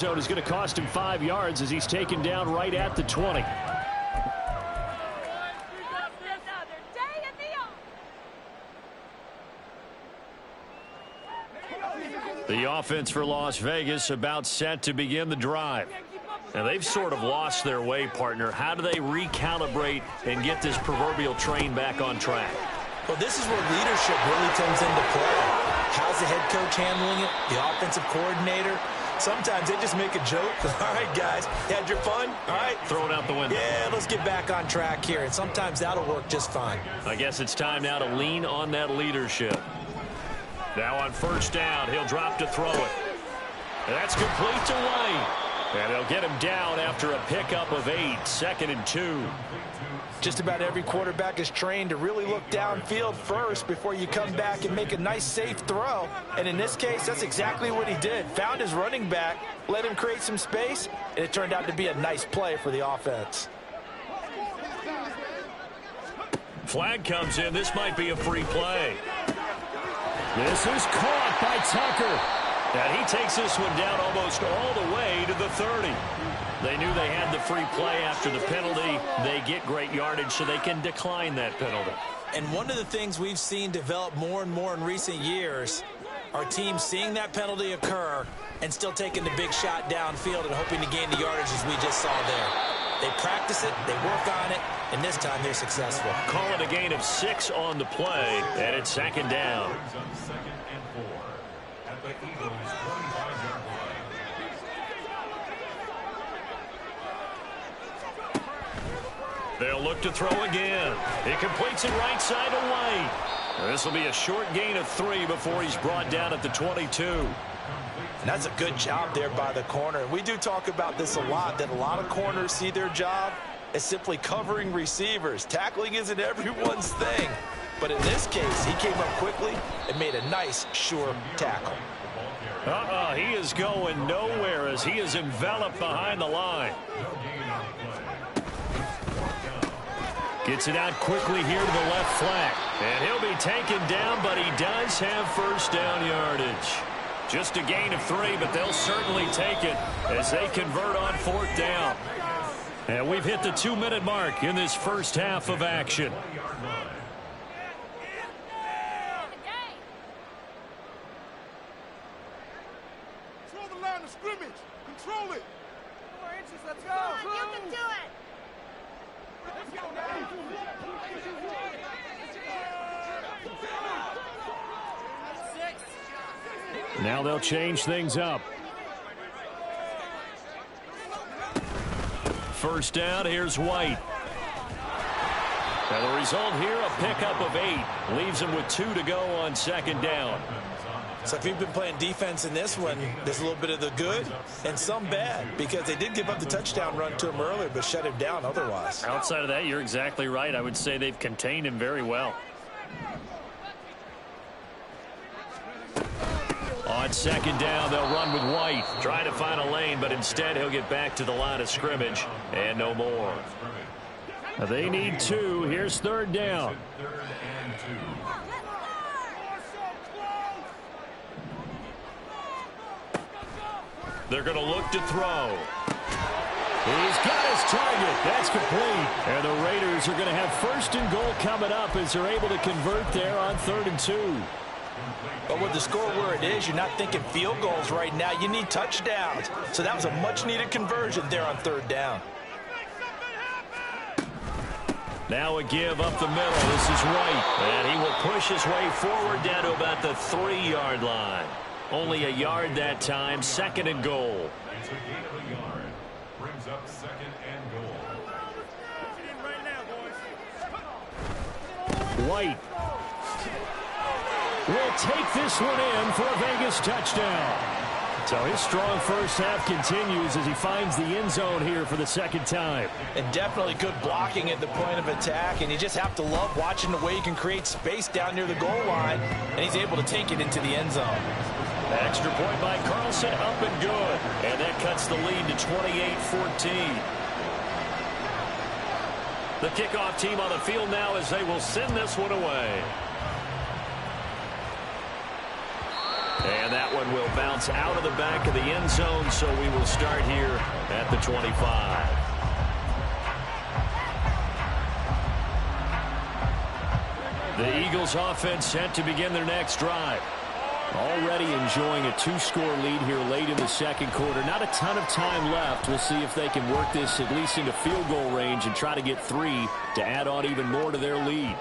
zone is going to cost him 5 yards as he's taken down right at the 20. The offense for Las Vegas about set to begin the drive. Now, they've sort of lost their way, partner. How do they recalibrate and get this proverbial train back on track? Well, this is where leadership really comes into play. How's the head coach handling it? The offensive coordinator? Sometimes they just make a joke. All right, guys, you had your fun? All right. Throw it out the window. Yeah, let's get back on track here. And sometimes that'll work just fine. I guess it's time now to lean on that leadership. Now on first down, he'll drop to throw it. And that's complete to White. And they'll get him down after a pickup of 8, 2nd and 2. Just about every quarterback is trained to really look downfield first before you come back and make a nice, safe throw. And in this case, that's exactly what he did. Found his running back, let him create some space, and it turned out to be a nice play for the offense. Flag comes in. This might be a free play. This is caught by Tucker. And he takes this one down almost all the way to the 30. They knew they had the free play after the penalty. They get great yardage, so they can decline that penalty. And one of the things we've seen develop more and more in recent years are teams seeing that penalty occur and still taking the big shot downfield and hoping to gain the yardage as we just saw there. They practice it, they work on it, and this time they're successful. Call it a gain of 6 on the play, and it's 2nd down. They'll look to throw again. He completes it right side to White. This will be a short gain of 3 before he's brought down at the 22. And that's a good job there by the corner. We do talk about this a lot, that a lot of corners see their job as simply covering receivers. Tackling isn't everyone's thing. But in this case, he came up quickly and made a nice, sure tackle. He is going nowhere as he is enveloped behind the line. Gets it out quickly here to the left flank. And he'll be taken down, but he does have first down yardage. Just a gain of 3, but they'll certainly take it as they convert on 4th down. And we've hit the 2-minute mark in this first half of action. Control the line of scrimmage. Control it. 4 inches. Let's go. Come on, you can do it. Let's go now. Now they'll change things up. First down, here's White. Now the result here, a pickup of 8. Leaves him with 2 to go on 2nd down. So if you've been playing defense in this one, there's a little bit of the good and some bad, because they did give up the touchdown run to him earlier, but shut him down otherwise. Outside of that, you're exactly right. I would say they've contained him very well. On 2nd down, they'll run with White. Try to find a lane, but instead he'll get back to the line of scrimmage and no more. They need 2. Here's 3rd down. They're going to look to throw. He's got his target. That's complete. And the Raiders are going to have 1st and goal coming up as they're able to convert there on 3rd and 2. But with the score where it is, you're not thinking field goals right now. You need touchdowns. So that was a much-needed conversion there on 3rd down. Now a give up the middle. This is White. And he will push his way forward down to about the 3-yard line. Only a yard that time. 2nd and goal. It's a gain of a yard. Brings up 2nd and goal. White will take this one in for a Vegas touchdown. So his strong first half continues as he finds the end zone here for the 2nd time. And definitely good blocking at the point of attack, and you just have to love watching the way he can create space down near the goal line, and he's able to take it into the end zone. Extra point by Carlson, up and good. And that cuts the lead to 28-14. The kickoff team on the field now as they will send this one away. And that one will bounce out of the back of the end zone, so we will start here at the 25. The Eagles offense set to begin their next drive. Already enjoying a 2-score lead here late in the second quarter. Not a ton of time left. We'll see if they can work this at least into field goal range and try to get 3 to add on even more to their lead.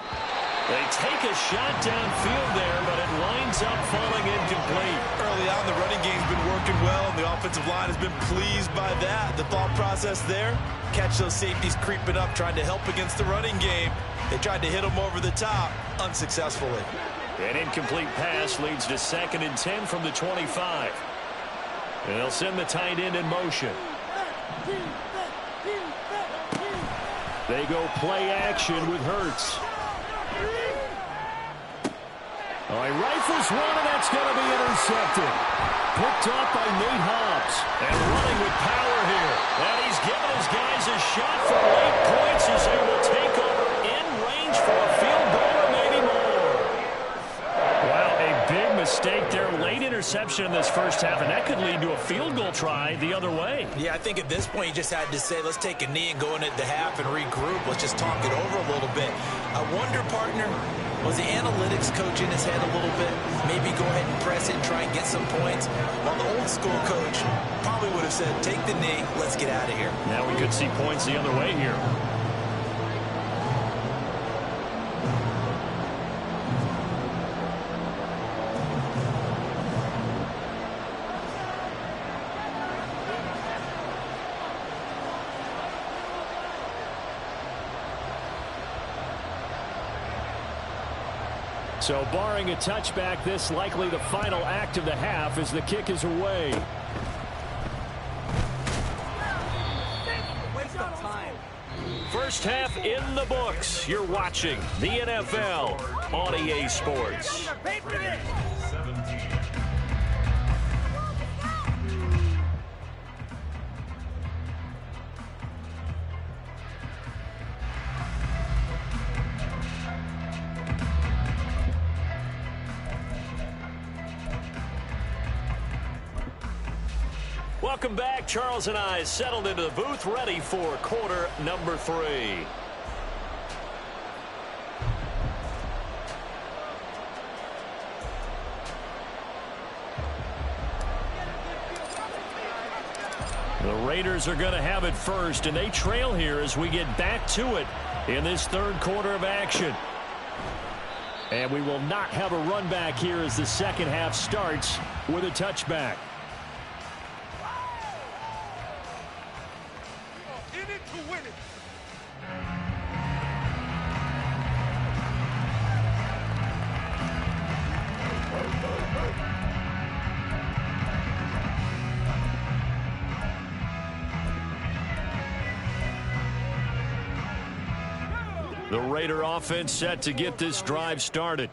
They take a shot downfield there, but it winds up falling incomplete. Early on, the running game's been working well, and the offensive line has been pleased by that. The thought process there, catch those safeties creeping up, trying to help against the running game. They tried to hit them over the top, unsuccessfully. An incomplete pass leads to 2nd and 10 from the 25. And they'll send the tight end in motion. They go play action with Hurts. Oh, he rifles one, and that's going to be intercepted. Picked up by Nate Hobbs. And running with power here. And he's giving his guys a shot for late points as they will take over in range for a field goal or maybe more. Wow, a big mistake there. Late interception in this first half, and that could lead to a field goal try the other way. Yeah, I think at this point you just had to say, let's take a knee and go into the half and regroup. Let's just talk it over a little bit. I wonder, partner, was the analytics coach in his head a little bit? Maybe go ahead and press it and try and get some points. While the old school coach probably would have said, take the knee, let's get out of here. Now we could see points the other way here. So barring a touchback, this likely the final act of the half as the kick is away. First half in the books. You're watching the NFL on EA Sports. Welcome back. Charles and I settled into the booth, ready for quarter number 3. The Raiders are going to have it first, and they trail here as we get back to it in this third quarter of action. And we will not have a run back here as the second half starts with a touchback. The Raider offense set to get this drive started.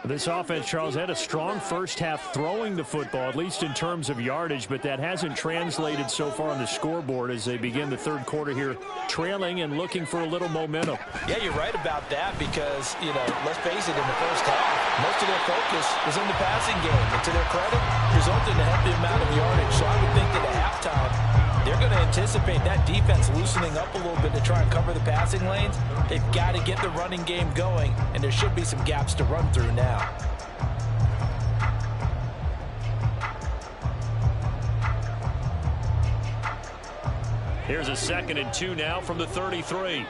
This offense, Charles, had a strong first half throwing the football, at least in terms of yardage, but that hasn't translated so far on the scoreboard as they begin the third quarter here, trailing and looking for a little momentum. Yeah, you're right about that because, let's face it, in the first half, most of their focus was in the passing game. And to their credit, resulted in a healthy amount of yardage. So I would think that at halftime, they're going to anticipate that defense loosening up a little bit to try and cover the passing lanes. They've got to get the running game going, and there should be some gaps to run through now. Here's a 2nd and 2 now from the 33.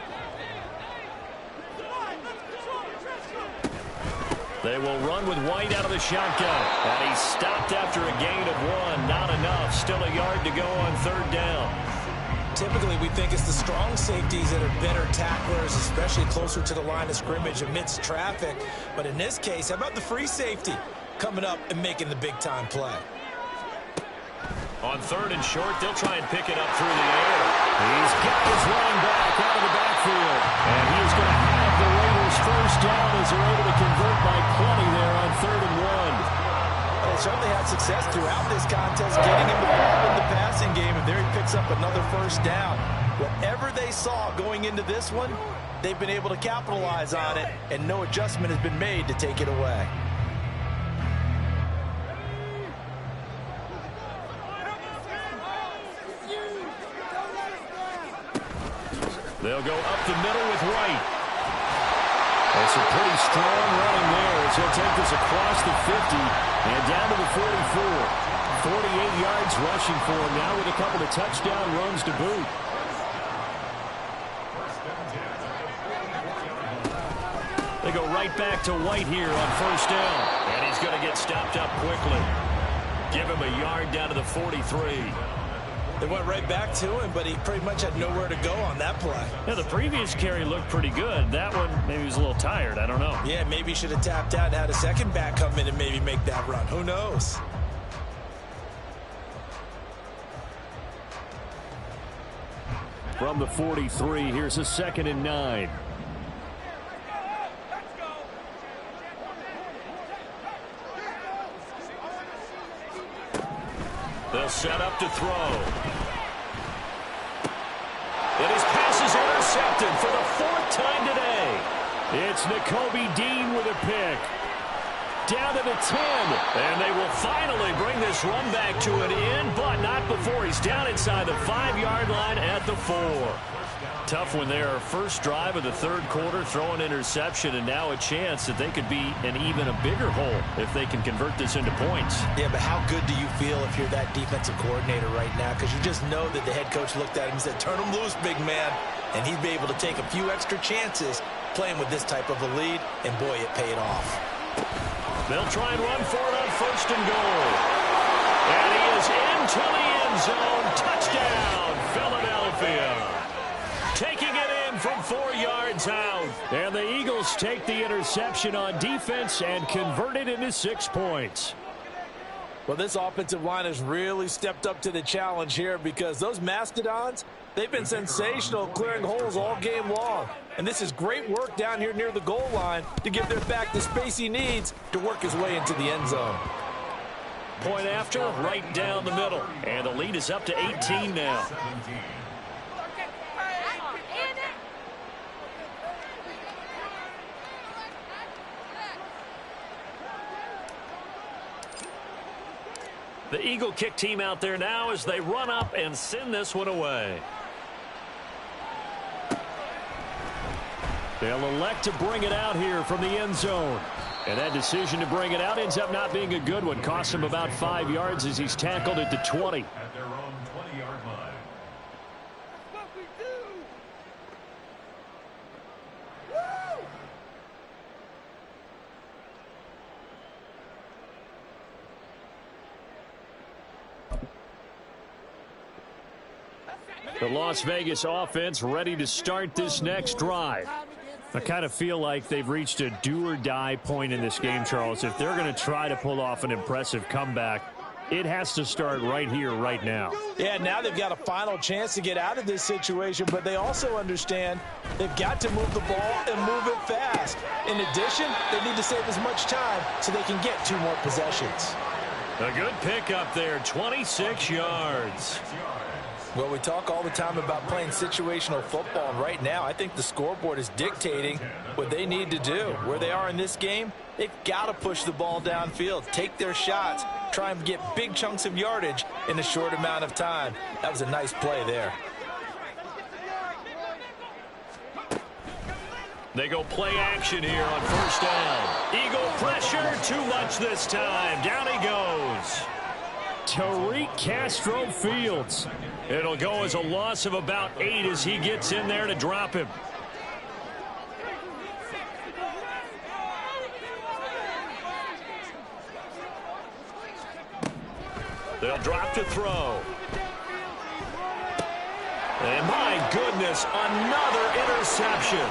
They will run with White out of the shotgun. And he's stopped after a gain of 1. Not enough. Still a yard to go on third down. Typically, we think it's the strong safeties that are better tacklers, especially closer to the line of scrimmage amidst traffic. But in this case, how about the free safety coming up and making the big-time play? On third and short, they'll try and pick it up through the air. He's got his running back out of the backfield. And he is going to have the Raiders first down as they're able to convert by plenty there on 3rd and 1. They certainly had success throughout this contest getting him the ball in the passing game, and there he picks up another first down. Whatever they saw going into this one, they've been able to capitalize on it, and no adjustment has been made to take it away. They'll go up the middle with White. That's a pretty strong running there as he'll take this across the 50 and down to the 44. 48 yards rushing for him now with a couple of touchdown runs to boot. They go right back to White here on first down. And he's going to get stopped up quickly. Give him a yard down to the 43. They went right back to him, but he pretty much had nowhere to go on that play. Yeah, the previous carry looked pretty good. That one, maybe he was a little tired. I don't know. Yeah, maybe he should have tapped out and had a second back come in and maybe make that run. Who knows? From the 43, here's a 2nd and 9. They'll set up to throw. And his pass is intercepted for the 4th time today. It's Nakobe Dean with a pick. Down to the 10. And they will finally bring this run back to an end, but not before he's down inside the 5-yard line at the 4. Tough one there. First drive of the 3rd quarter, throw an interception, and now a chance that they could be in even a bigger hole if they can convert this into points. Yeah, but how good do you feel if you're that defensive coordinator right now? Because you just know that the head coach looked at him and said, turn him loose, big man. And he'd be able to take a few extra chances playing with this type of a lead, and boy, it paid off. They'll try and run for it on 1st and goal. And he is into the end zone. Touchdown, Philadelphia. Taking it in from 4 yards out. And the Eagles take the interception on defense and convert it into 6 points. Well, this offensive line has really stepped up to the challenge here because those Mastodons, they've been sensational clearing holes all game long. And this is great work down here near the goal line to give their back the space he needs to work his way into the end zone. Point after, right down the middle. And the lead is up to 18 now. The Eagle kick team out there now as they run up and send this one away. They'll elect to bring it out here from the end zone. And that decision to bring it out ends up not being a good one. Costs him about 5 yards as he's tackled at the 20. At their own 20-yard line. What we do? The Las Vegas offense ready to start this next drive. I kind of feel like they've reached a do-or-die point in this game, Charles. If they're going to try to pull off an impressive comeback, it has to start right here, right now. Yeah, now they've got a final chance to get out of this situation, but they also understand they've got to move the ball and move it fast. In addition, they need to save as much time so they can get 2 more possessions. A good pickup there, 26 yards. Well, we talk all the time about playing situational football, and right now I think the scoreboard is dictating what they need to do. Where they are in this game, they've got to push the ball downfield, take their shots, try and get big chunks of yardage in a short amount of time. That was a nice play there. They go play action here on first down. Eagle pressure, too much this time. Down he goes. Tariq Castro-Fields. It'll go as a loss of about 8 as he gets in there to drop him. They'll drop to throw. And my goodness, another interception.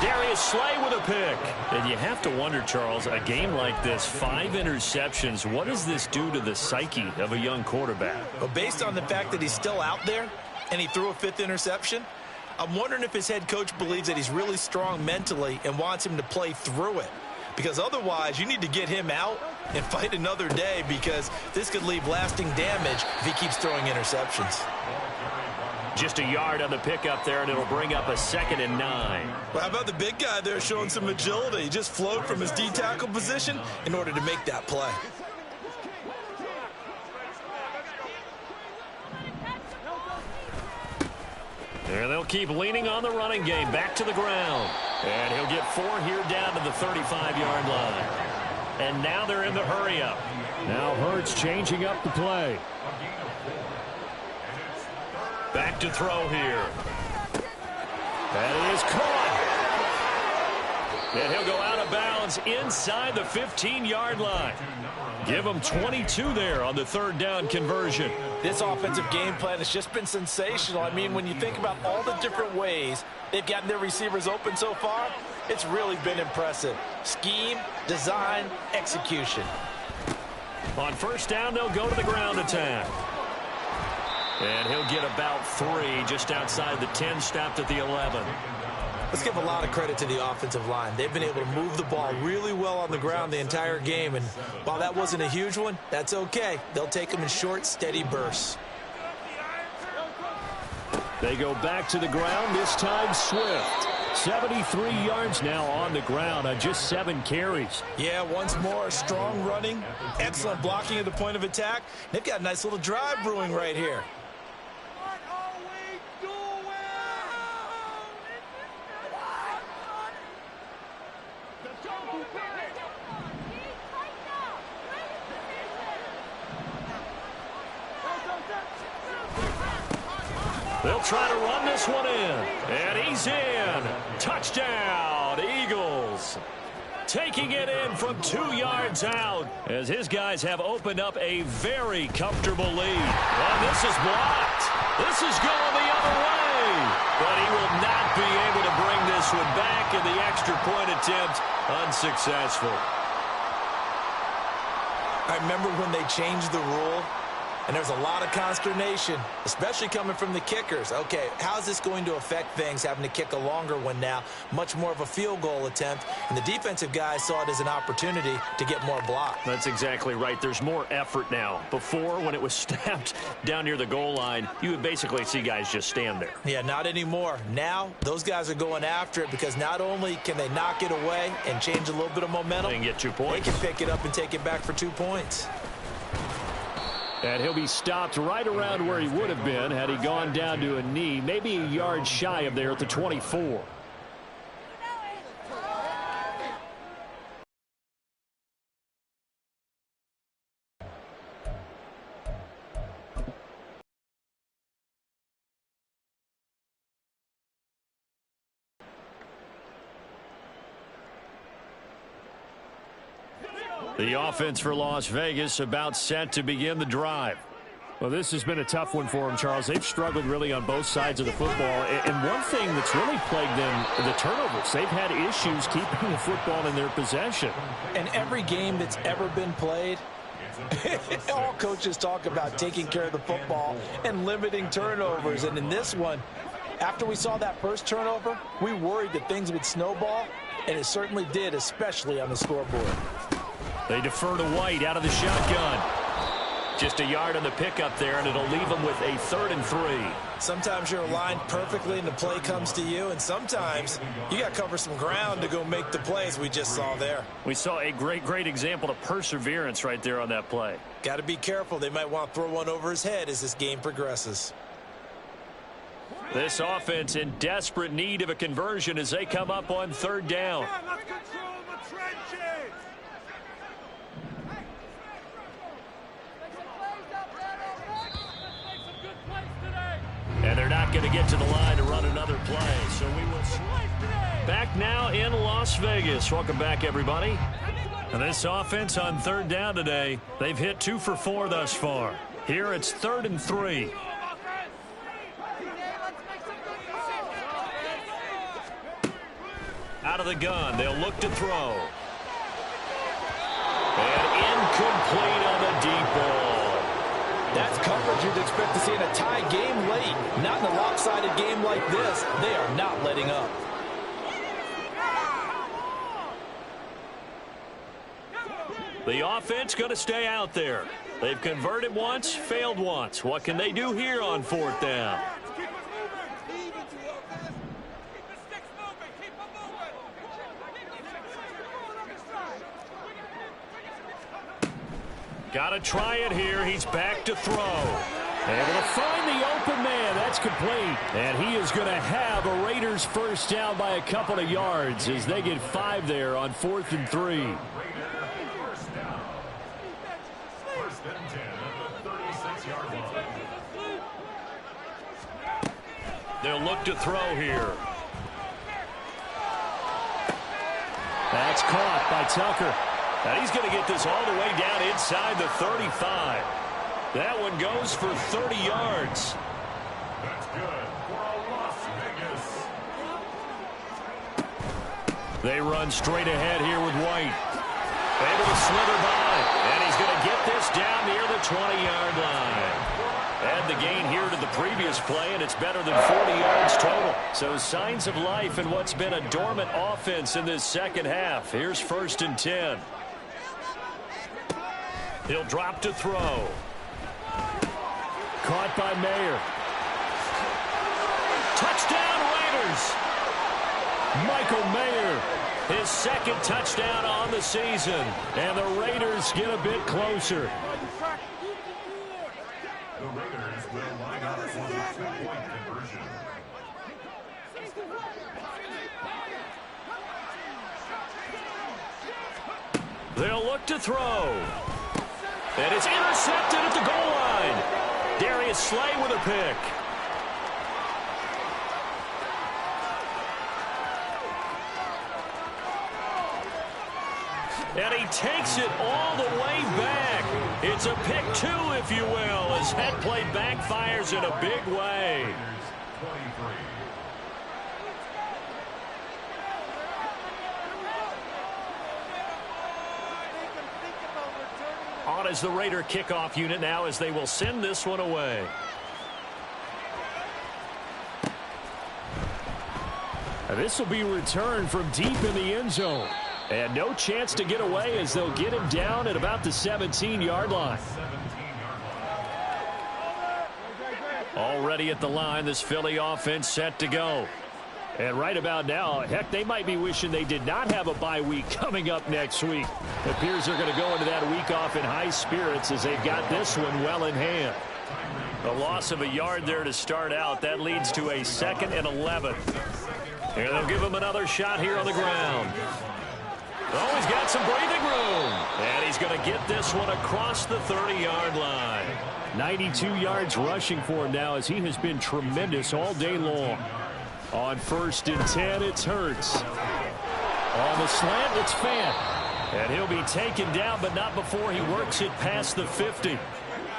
Darius Slay with a pick. And you have to wonder, Charles, a game like this, 5 interceptions, what does this do to the psyche of a young quarterback? Well, based on the fact that he's still out there and he threw a 5th interception, I'm wondering if his head coach believes that he's really strong mentally and wants him to play through it. Because otherwise, you need to get him out and fight another day because this could leave lasting damage if he keeps throwing interceptions. Just a yard on the pickup there, and it'll bring up a 2nd and 9. Well, how about the big guy there showing some agility? He just flowed from his D-tackle position in order to make that play. And they'll keep leaning on the running game. Back to the ground. And he'll get 4 here down to the 35-yard line. And now they're in the hurry-up. Now Hurts changing up the play. Back to throw here. That is caught. And he'll go out of bounds inside the 15-yard line. Give him 22 there on the 3rd down conversion. This offensive game plan has just been sensational. I mean, when you think about all the different ways they've gotten their receivers open so far, it's really been impressive. Scheme, design, execution. On 1st down, they'll go to the ground attack. And he'll get about 3 just outside the 10, stopped at the 11. Let's give a lot of credit to the offensive line. They've been able to move the ball really well on the ground the entire game. And while that wasn't a huge one, that's okay. They'll take them in short, steady bursts. They go back to the ground, this time Swift. 73 yards now on the ground on just 7 carries. Yeah, once more, strong running, excellent blocking at the point of attack. They've got a nice little drive brewing right here. They'll try to run this one in. And he's in. Touchdown, Eagles. Taking it in from 2 yards out as his guys have opened up a very comfortable lead. And this is blocked. This is going the other way. But he will not be able to bring this one back, and the extra point attempt unsuccessful. I remember when they changed the rule, and there's a lot of consternation, especially coming from the kickers. Okay, how's this going to affect things, having to kick a longer one now? Much more of a field goal attempt, and the defensive guys saw it as an opportunity to get more block. That's exactly right. There's more effort now. Before, when it was snapped down near the goal line, you would basically see guys just stand there. Yeah, not anymore. Now, those guys are going after it because not only can they knock it away and change a little bit of momentum, They can get 2 points. They can pick it up and take it back for 2 points. And he'll be stopped right around where he would have been had he gone down to a knee, maybe a yard shy of there at the 24. The offense for Las Vegas about set to begin the drive. Well, this has been a tough one for them, Charles. They've struggled really on both sides of the football. And one thing that's really plagued them, the turnovers. They've had issues keeping the football in their possession. And every game that's ever been played, all coaches talk about taking care of the football and limiting turnovers. And in this one, after we saw that first turnover, we worried that things would snowball, and it certainly did, especially on the scoreboard. They defer to White out of the shotgun. Just a yard on the pickup there, and it'll leave them with a 3rd and 3. Sometimes you're aligned perfectly and the play comes to you, and sometimes you got to cover some ground to go make the plays we just saw there. We saw a great example of perseverance right there on that play. Got to be careful. They might want to throw one over his head as this game progresses. This offense in desperate need of a conversion as they come up on 3rd down. Let's control the trenches. And they're not going to get to the line to run another play. So we will back now in Las Vegas. Welcome back, everybody. And this offense on 3rd down today, they've hit 2 for 4 thus far. Here it's 3rd and 3. Out of the gun, they'll look to throw. And incomplete on the deep ball. That's coverage you'd expect to see in a tie game late. Not in a lopsided game like this. They are not letting up. The offense going to stay out there. They've converted once, failed once. What can they do here on 4th down? Got to try it here. He's back to throw. Able to find the open man. That's complete. And he is going to have a Raiders first down by a couple of yards as they get 5 there on 4th and 3. Raider first down. First and 10 at the 36-yard line. They'll look to throw here. That's caught by Tucker. And he's going to get this all the way down inside the 35. That one goes for 30 yards. That's good for a Las Vegas. They run straight ahead here with White. Able to slither by. And he's going to get this down near the 20-yard line. Add the gain here to the previous play, and it's better than 40 yards total. So signs of life in what's been a dormant offense in this second half. Here's 1st and 10. He'll drop to throw. Caught by Mayer. Touchdown, Raiders! Michael Mayer. His second touchdown on the season. And the Raiders get a bit closer. The Raiders will line up for the 2-point conversion. They'll look to throw. And it's intercepted at the goal line. Darius Slay with a pick. And he takes it all the way back. It's a pick 2, if you will, as head play backfires in a big way. 23. On as the Raider kickoff unit now as they will send this one away. And this will be returned from deep in the end zone. And no chance to get away as they'll get him down at about the 17-yard line. Already at the line, this Philly offense set to go. And right about now, heck, they might be wishing they did not have a bye week coming up next week. It appears they're going to go into that week off in high spirits as they've got this one well in hand. The loss of a yard there to start out. That leads to a 2nd and 11. And they'll give him another shot here on the ground. Oh, he's got some breathing room. And he's going to get this one across the 30-yard line. 92 yards rushing for him now as he has been tremendous all day long. On 1st and 10, it's Hurts. On the slant, it's Fant. And he'll be taken down, but not before he works it past the 50.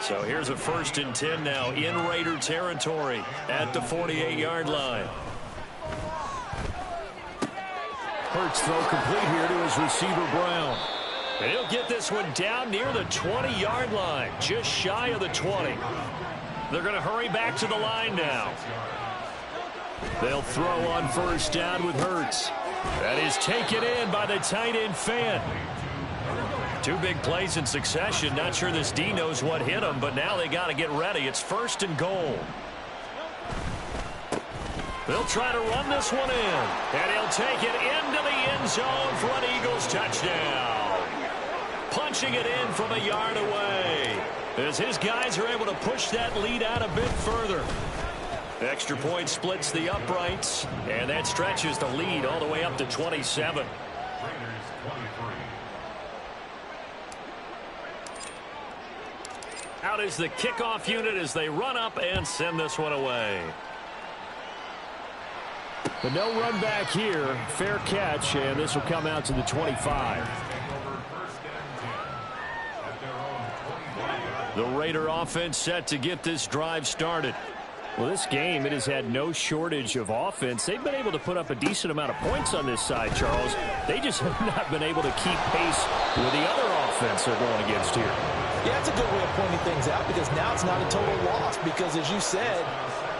So here's a 1st and 10 now in Raider territory at the 48-yard line. Hurts throw complete here to his receiver, Brown. And he'll get this one down near the 20-yard line, just shy of the 20. They're going to hurry back to the line now. They'll throw on 1st down with Hurts. That is taken in by the tight end Fant. 2 big plays in succession. Not sure this D knows what hit him, but now they got to get ready. It's 1st and goal. They'll try to run this one in. And he'll take it into the end zone for an Eagles touchdown. Punching it in from a yard away. As his guys are able to push that lead out a bit further. Extra point splits the uprights, and that stretches the lead all the way up to 27. Raiders 23. Out is the kickoff unit as they run up and send this one away. But no run back here. Fair catch, and this will come out to the 25. The Raider offense set to get this drive started. Well, this game, it has had no shortage of offense. They've been able to put up a decent amount of points on this side, Charles. They just have not been able to keep pace with the other offense they're going against here. Yeah, it's a good way of pointing things out because now it's not a total loss because, as you said,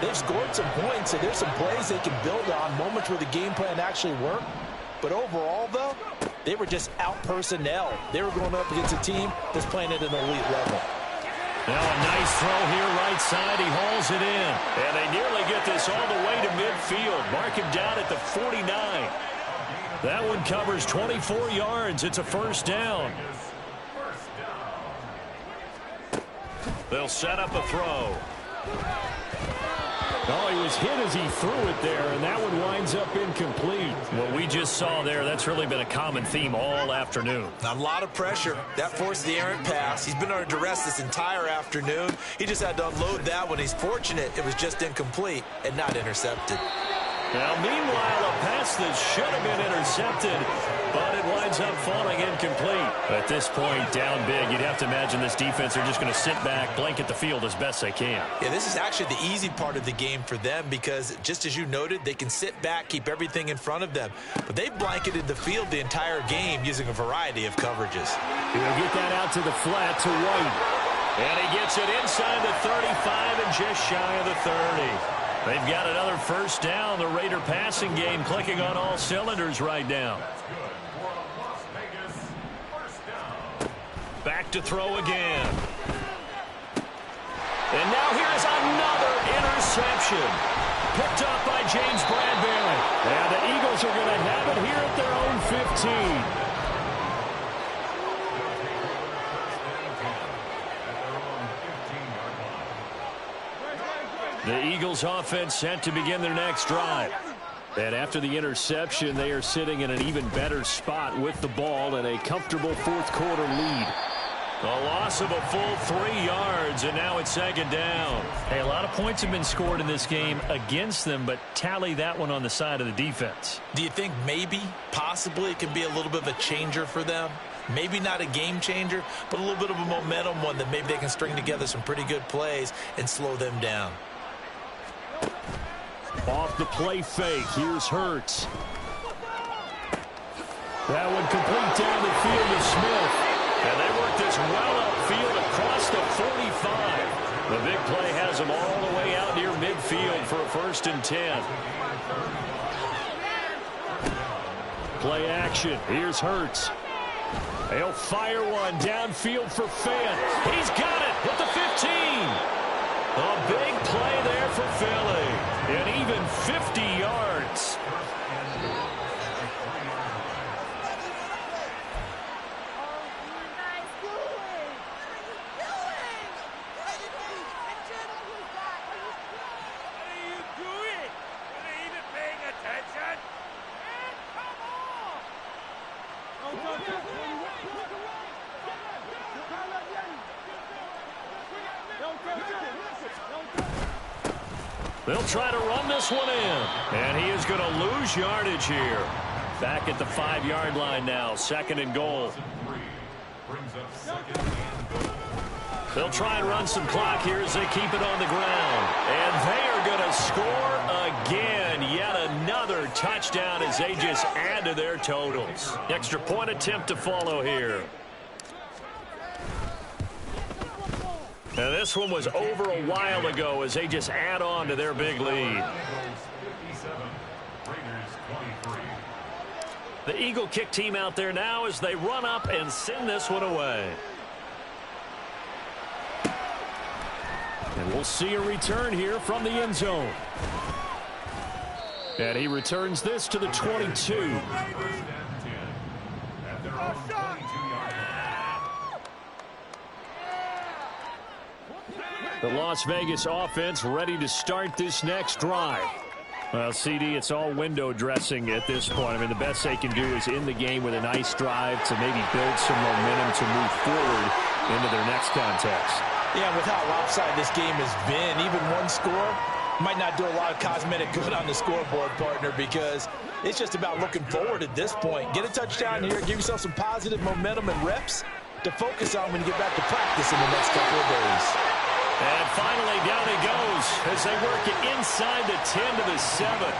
they've scored some points, and there's some plays they can build on, moments where the game plan actually worked. But overall, though, they were just out-personnel. They were going up against a team that's playing at an elite level. Now a nice throw here right side. He hauls it in. And they nearly get this all the way to midfield. Mark him down at the 49. That one covers 24 yards. It's a 1st down. They'll set up a throw. Oh, he was hit as he threw it there, and that one winds up incomplete. What we just saw there, that's really been a common theme all afternoon. A lot of pressure. That forced the errant pass. He's been under duress this entire afternoon. He just had to unload that one. He's fortunate it was just incomplete and not intercepted. Now, meanwhile, a pass that should have been intercepted, but it winds up falling incomplete. At this point, down big, you'd have to imagine this defense are just going to sit back, blanket the field as best they can. Yeah, this is actually the easy part of the game for them because, just as you noted, they can sit back, keep everything in front of them. But they've blanketed the field the entire game using a variety of coverages. He'll get that out to the flat to White. And he gets it inside the 35 and just shy of the 30. They've got another first down. The Raider passing game clicking on all cylinders right now. Back to throw again. And now here's another interception. Picked up by Jerz Broadcast. And the Eagles are going to have it here at their own 15. The Eagles offense set to begin their next drive. And after the interception, they are sitting in an even better spot with the ball and a comfortable fourth quarter lead. A loss of a full 3 yards, and now it's second down. Hey, a lot of points have been scored in this game against them, but tally that one on the side of the defense. Do you think maybe, possibly, it can be a little bit of a changer for them? Maybe not a game changer, but a little bit of a momentum one that maybe they can string together some pretty good plays and slow them down. Off the play fake, here's Hurts. That one complete down the field to Smith. And they work this well upfield across the 45. The big play has them all the way out near midfield for a 1st and 10. Play action, here's Hurts. They'll fire one downfield for Fant. He's got it at the 15. A big play there for Philly. And even 50 yards. They'll try to run this one in. And he is going to lose yardage here. Back at the 5-yard line now. 2nd and goal. They'll try and run some clock here as they keep it on the ground. And they are going to score again. Yet another touchdown as they just add to their totals. Extra point attempt to follow here. And this one was over a while ago as they just add on to their big lead. The Eagle kick team out there now as they run up and send this one away. And we'll see a return here from the end zone. And he returns this to the 22. The Las Vegas offense ready to start this next drive. Well, CD, it's all window dressing at this point. I mean, the best they can do is in the game with a nice drive to maybe build some momentum to move forward into their next contest. Yeah, with how lopsided this game has been, even one score might not do a lot of cosmetic good on the scoreboard, partner, because it's just about looking forward at this point. Get a touchdown here, give yourself some positive momentum and reps to focus on when you get back to practice in the next couple of days. And finally, down he goes as they work it inside the 10 to the 7.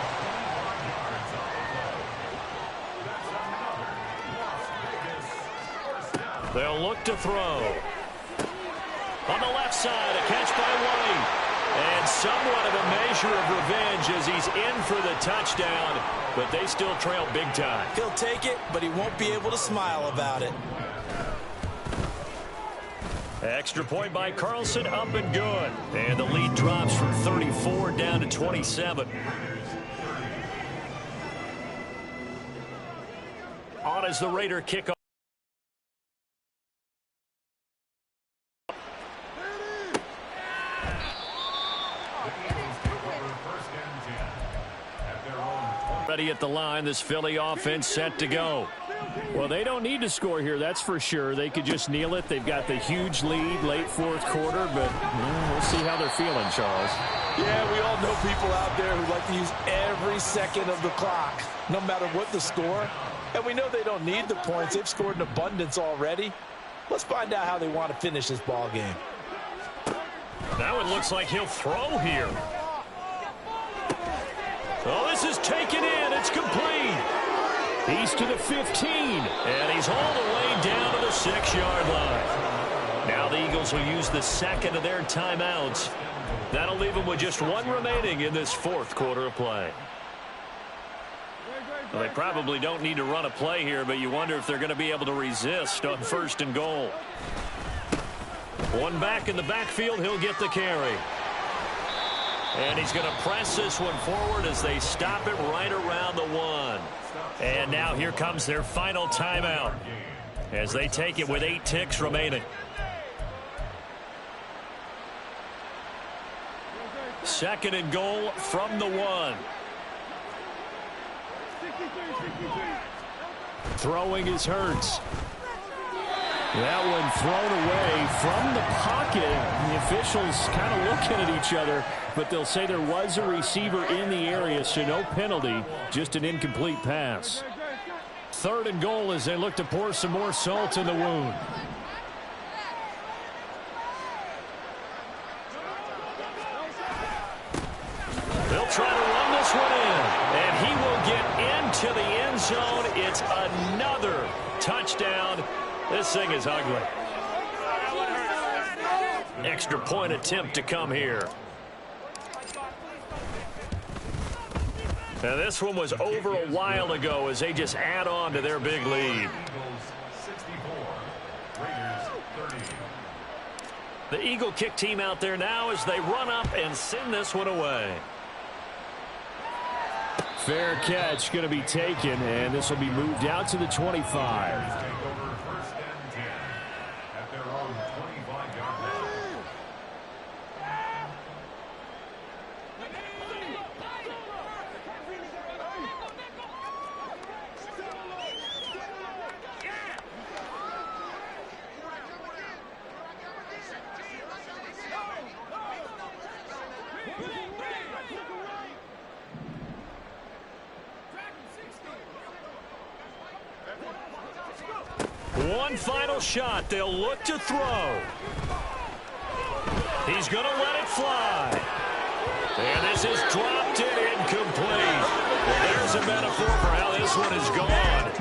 They'll look to throw. On the left side, a catch by White. And somewhat of a measure of revenge as he's in for the touchdown, but they still trail big time. He'll take it, but he won't be able to smile about it. Extra point by Carlson, up and good. And the lead drops from 34 down to 27. On as the Raider kickoff. ready at the line. This Philly offense set to go. Well, they don't need to score here, that's for sure. They could just kneel it. They've got the huge lead late fourth quarter, but we'll see how they're feeling, Charles. Yeah, we all know people out there who like to use every second of the clock, no matter what the score. And we know they don't need the points. They've scored in abundance already. Let's find out how they want to finish this ball game. Now it looks like he'll throw here. Oh, this is taken in. It's complete. He's to the 15. And he's all the way down to the 6-yard line. Now the Eagles will use the second of their timeouts. That'll leave them with just one remaining in this fourth quarter of play. Well, they probably don't need to run a play here, but you wonder if they're going to be able to resist on 1st and goal. One back in the backfield, he'll get the carry. And he's going to press this one forward as they stop it right around the 1. And now here comes their final timeout as they take it with 8 ticks remaining. Second and goal from the 1. Throwing is Hurts. That one thrown away from the pocket. The officials kind of looking at each other, but they'll say there was a receiver in the area, so no penalty, just an incomplete pass. Third and goal as they look to pour some more salt in the wound. They'll try to run this one in, and he will get into the end zone. It's another touchdown. This thing is ugly. Extra point attempt to come here. Now this one was over a while ago as they just add on to their big lead. The Eagle kick team out there now as they run up and send this one away. Fair catch going to be taken, and this will be moved out to the 25. One final shot. They'll look to throw. He's going to let it fly. And this is dropped in incomplete. Well, there's a metaphor for how this one is gone.